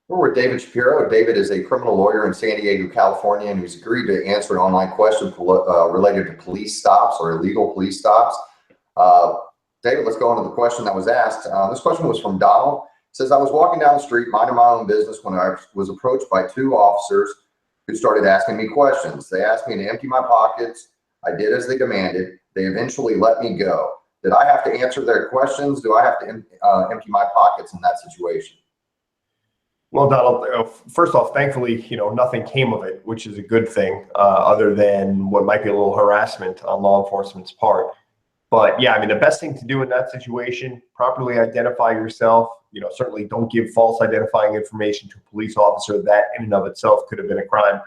We're with David Shapiro. David is a criminal lawyer in San Diego, California, and he's agreed to answer an online question related to police stops or illegal police stops. David, let's go on to the question that was asked. This question was from Donald. It says, I was walking down the street minding my own business when I was approached by two officers who started asking me questions. They asked me to empty my pockets. I did as they demanded. They eventually let me go. Did I have to answer their questions? Do I have to empty my pockets in that situation? Well, Donald, first off, thankfully, nothing came of it, which is a good thing, other than what might be a little harassment on law enforcement's part. But yeah, I mean, the best thing to do in that situation, properly identify yourself. Certainly don't give false identifying information to a police officer. That in and of itself could have been a crime.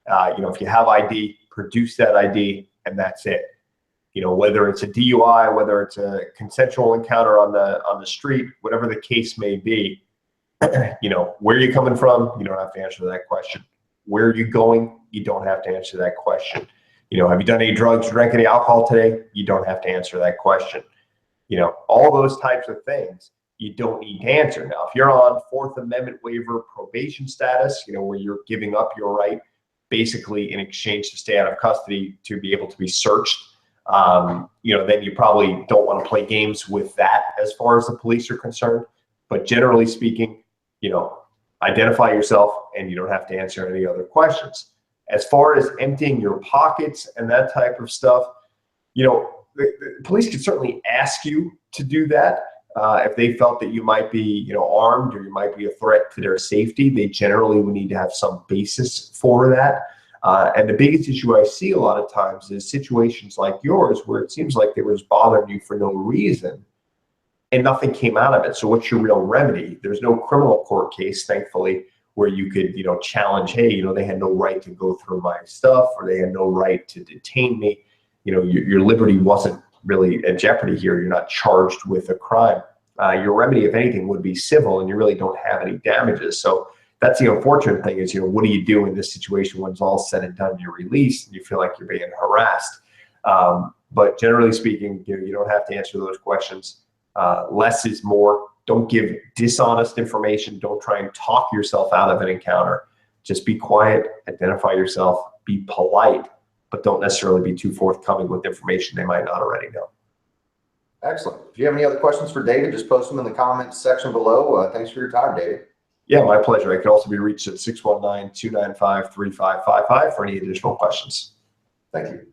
If you have ID, produce that ID, and that's it. Whether it's a DUI, whether it's a consensual encounter on the street, whatever the case may be. Where are you coming from? You don't have to answer that question. Where are you going? You don't have to answer that question. Have you done any drugs, drank any alcohol today? You don't have to answer that question. All those types of things you don't need to answer. Now, if you're on Fourth Amendment waiver probation status, where you're giving up your right basically in exchange to stay out of custody to be able to be searched, then you probably don't want to play games with that as far as the police are concerned. But generally speaking, identify yourself and you don't have to answer any other questions. As far as emptying your pockets and that type of stuff, the police could certainly ask you to do that. If they felt that you might be, armed or you might be a threat to their safety, they generally would need to have some basis for that. And the biggest issue I see a lot of times is situations like yours where it seems like they were just bothering you for no reason and nothing came out of it. So what's your real remedy? There's no criminal court case, thankfully, where you could, challenge, hey, they had no right to go through my stuff or they had no right to detain me. Your liberty wasn't really at jeopardy here. You're not charged with a crime. Your remedy, if anything, would be civil and you really don't have any damages. So that's the unfortunate thing is, what do you do in this situation when it's all said and done, you're released and you feel like you're being harassed. But generally speaking, you don't have to answer those questions. Less is more. Don't give dishonest information. Don't try and talk yourself out of an encounter. Just be quiet, identify yourself, be polite, but don't necessarily be too forthcoming with information they might not already know. Excellent. If you have any other questions for David, just post them in the comments section below. Thanks for your time, David. Yeah, my pleasure. I can also be reached at 619-295-3555 for any additional questions. Thank you.